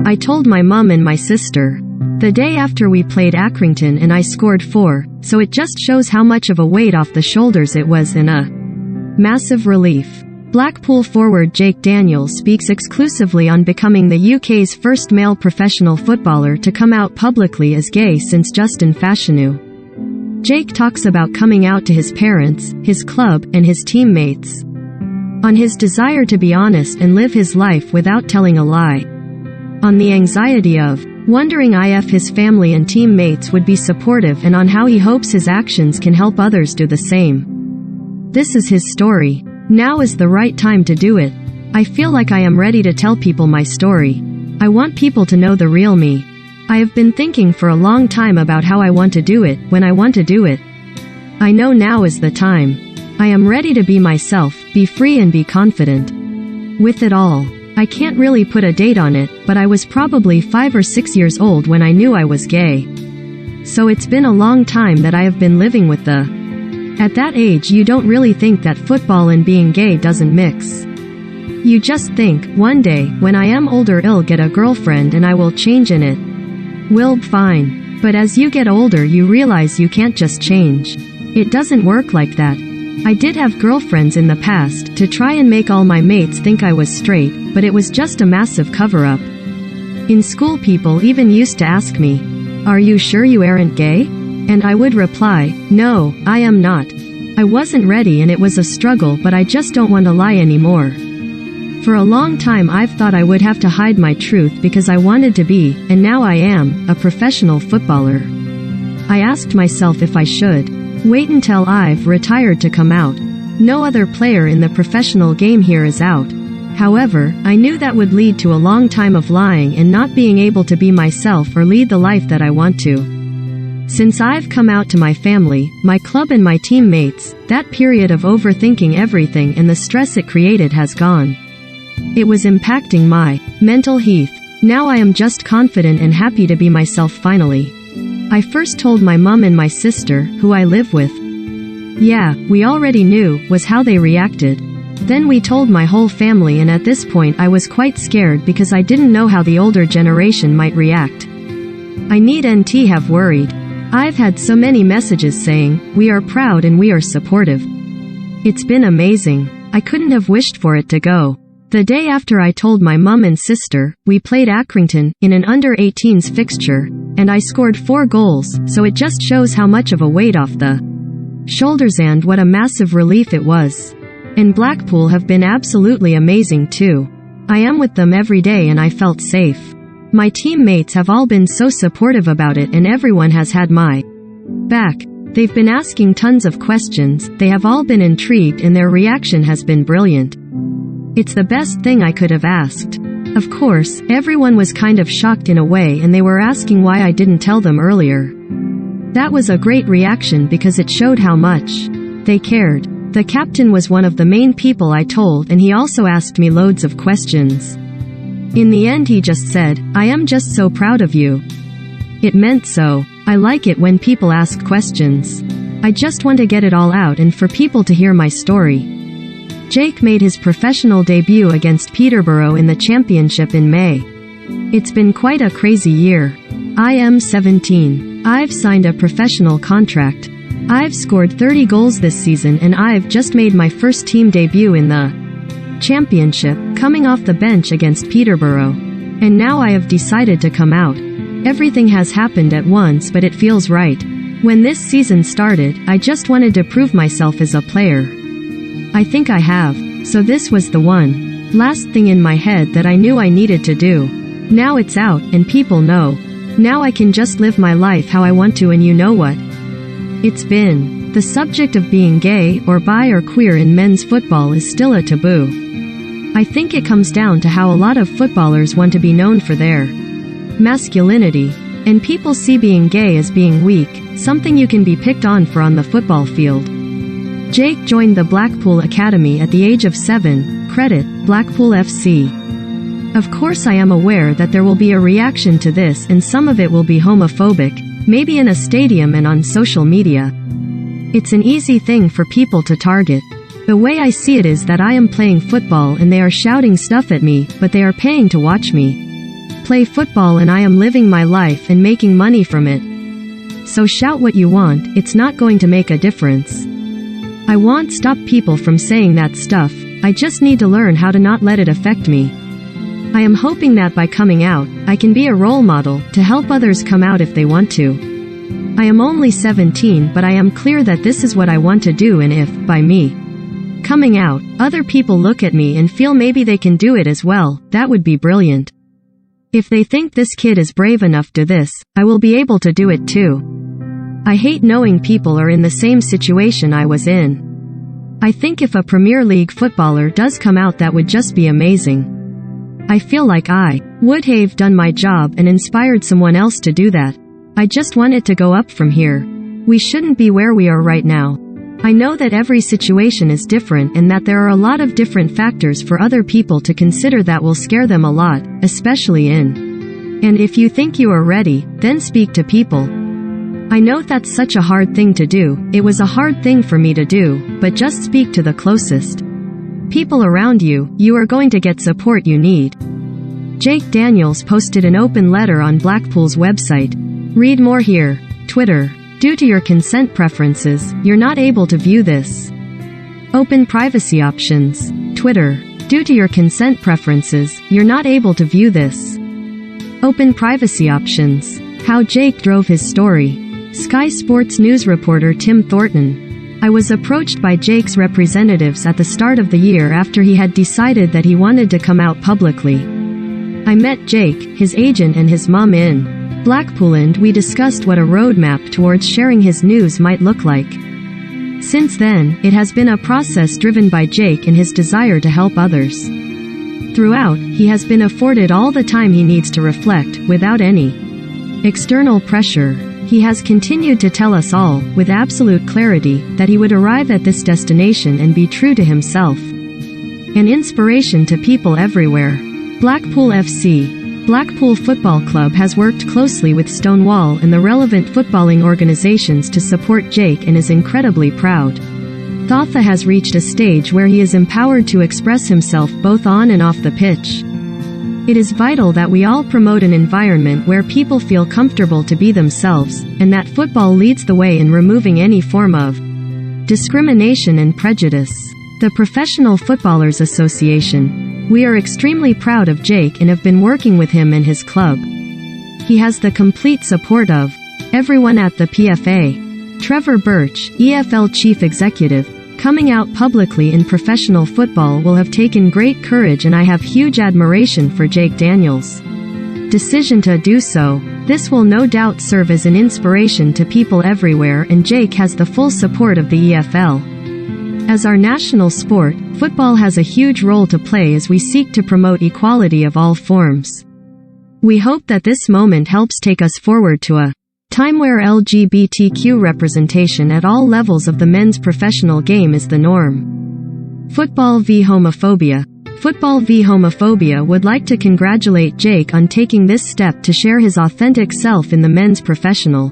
I told my mum and my sister. The day after we played Accrington and I scored 4, so it just shows how much of a weight off the shoulders it was and a massive relief. Blackpool forward Jake Daniels speaks exclusively on becoming the UK's first male professional footballer to come out publicly as gay since Justin Fashanu. Jake talks about coming out to his parents, his club, and his teammates. On his desire to be honest and live his life without telling a lie. On the anxiety of wondering if his family and teammates would be supportive, and on how he hopes his actions can help others do the same. This is his story. Now is the right time to do it. I feel like I am ready to tell people my story. I want people to know the real me. I have been thinking for a long time about how I want to do it, when I want to do it. I know now is the time. I am ready to be myself, be free and be confident. With it all. I can't really put a date on it, but I was probably 5 or 6 years old when I knew I was gay. So it's been a long time that I have been living with the. At that age you don't really think that football and being gay doesn't mix. You just think, one day, when I am older I'll get a girlfriend and I will change in it. Will be fine. But as you get older you realize you can't just change. It doesn't work like that. I did have girlfriends in the past to try and make all my mates think I was straight, but it was just a massive cover-up. In school people even used to ask me, "Are you sure you aren't gay?" And I would reply, "No, I am not." I wasn't ready and it was a struggle, but I just don't want to lie anymore. For a long time I've thought I would have to hide my truth because I wanted to be, and now I am, a professional footballer. I asked myself if I should wait until I've retired to come out. No other player in the professional game here is out. However, I knew that would lead to a long time of lying and not being able to be myself or lead the life that I want to. Since I've come out to my family, my club and my teammates, that period of overthinking everything and the stress it created has gone. It was impacting my mental health. Now I am just confident and happy to be myself finally. I first told my mum and my sister, who I live with. Yeah, we already knew, was how they reacted. Then we told my whole family, and at this point I was quite scared because I didn't know how the older generation might react. I needn't have worried. I've had so many messages saying, "We are proud and we are supportive." It's been amazing. I couldn't have wished for it to go. The day after I told my mum and sister, we played Accrington, in an under-18s fixture, and I scored 4 goals, so it just shows how much of a weight off the shoulders and what a massive relief it was. And Blackpool have been absolutely amazing too. I am with them every day and I felt safe. My teammates have all been so supportive about it and everyone has had my back. They've been asking tons of questions, they have all been intrigued and their reaction has been brilliant. It's the best thing I could have asked. Of course, everyone was kind of shocked in a way and they were asking why I didn't tell them earlier. That was a great reaction because it showed how much they cared. The captain was one of the main people I told and he also asked me loads of questions. In the end he just said, "I am just so proud of you." It meant so. I like it when people ask questions. I just want to get it all out and for people to hear my story. Jake made his professional debut against Peterborough in the championship in May. It's been quite a crazy year. I am 17. I've signed a professional contract. I've scored 30 goals this season and I've just made my first team debut in the championship, coming off the bench against Peterborough. And now I have decided to come out. Everything has happened at once but it feels right. When this season started, I just wanted to prove myself as a player. I think I have. So this was the one last thing in my head that I knew I needed to do. Now it's out, and people know. Now I can just live my life how I want to, and you know what? It's been. The subject of being gay, or bi or queer in men's football is still a taboo. I think it comes down to how a lot of footballers want to be known for their masculinity. And people see being gay as being weak, something you can be picked on for on the football field. Jake joined the Blackpool Academy at the age of 7, credit, Blackpool FC. Of course I am aware that there will be a reaction to this and some of it will be homophobic, maybe in a stadium and on social media. It's an easy thing for people to target. The way I see it is that I am playing football and they are shouting stuff at me, but they are paying to watch me play football and I am living my life and making money from it. So shout what you want, it's not going to make a difference. I won't stop people from saying that stuff, I just need to learn how to not let it affect me. I am hoping that by coming out, I can be a role model to help others come out if they want to. I am only 17, but I am clear that this is what I want to do, and if, by me coming out, other people look at me and feel maybe they can do it as well, that would be brilliant. If they think this kid is brave enough to this, I will be able to do it too. I hate knowing people are in the same situation I was in. I think if a Premier League footballer does come out, that would just be amazing. I feel like I would have done my job and inspired someone else to do that. I just want it to go up from here. We shouldn't be where we are right now. I know that every situation is different and that there are a lot of different factors for other people to consider that will scare them a lot, especially in. And if you think you are ready, then speak to people. I know that's such a hard thing to do, it was a hard thing for me to do, but just speak to the closest people around you, you are going to get support you need. Jake Daniels posted an open letter on Blackpool's website. Read more here. Twitter. Due to your consent preferences, you're not able to view this. Open privacy options. Twitter. Due to your consent preferences, you're not able to view this. Open privacy options. How Jake drove his story. Sky Sports News reporter Tim Thornton. I was approached by Jake's representatives at the start of the year after he had decided that he wanted to come out publicly. I met Jake, his agent, and his mom in Blackpool, and we discussed what a roadmap towards sharing his news might look like. Since then, it has been a process driven by Jake and his desire to help others. Throughout, he has been afforded all the time he needs to reflect, without any external pressure. He has continued to tell us all, with absolute clarity, that he would arrive at this destination and be true to himself. An inspiration to people everywhere. Blackpool FC. Blackpool Football Club has worked closely with Stonewall and the relevant footballing organizations to support Jake and is incredibly proud. Thotha has reached a stage where he is empowered to express himself both on and off the pitch. It is vital that we all promote an environment where people feel comfortable to be themselves, and that football leads the way in removing any form of discrimination and prejudice. The Professional Footballers Association. We are extremely proud of Jake and have been working with him and his club. He has the complete support of everyone at the PFA. Trevor Birch, EFL Chief Executive, coming out publicly in professional football will have taken great courage, and I have huge admiration for Jake Daniels' decision to do so. This will no doubt serve as an inspiration to people everywhere, and Jake has the full support of the EFL. As our national sport, football has a huge role to play as we seek to promote equality of all forms. We hope that this moment helps take us forward to a time where LGBTQ representation at all levels of the men's professional game is the norm. Football v Homophobia. Football v Homophobia would like to congratulate Jake on taking this step to share his authentic self in the men's professional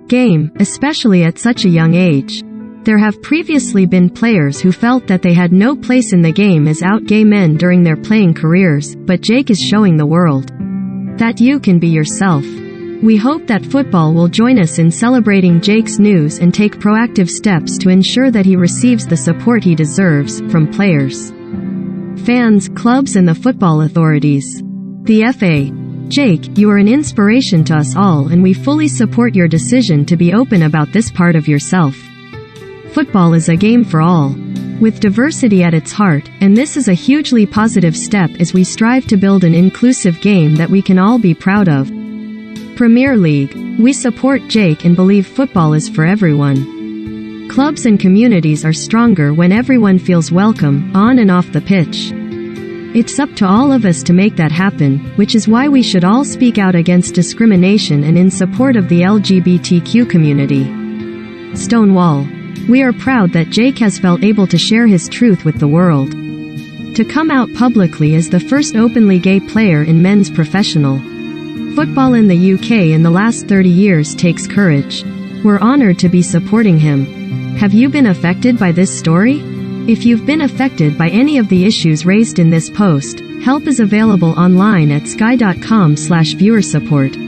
game, especially at such a young age. There have previously been players who felt that they had no place in the game as out gay men during their playing careers, but Jake is showing the world that you can be yourself. We hope that football will join us in celebrating Jake's news and take proactive steps to ensure that he receives the support he deserves from players, fans, clubs, and the football authorities. The FA. Jake, you are an inspiration to us all, and we fully support your decision to be open about this part of yourself. Football is a game for all, with diversity at its heart, and this is a hugely positive step as we strive to build an inclusive game that we can all be proud of. Premier League. We support Jake and believe football is for everyone. Clubs and communities are stronger when everyone feels welcome, on and off the pitch. It's up to all of us to make that happen, which is why we should all speak out against discrimination and in support of the LGBTQ community. Stonewall. We are proud that Jake has felt able to share his truth with the world. To come out publicly as the first openly gay player in men's professional football in the UK in the last 30 years takes courage. We're honored to be supporting him. Have you been affected by this story? If you've been affected by any of the issues raised in this post, Help is available online at sky.com/viewersupport.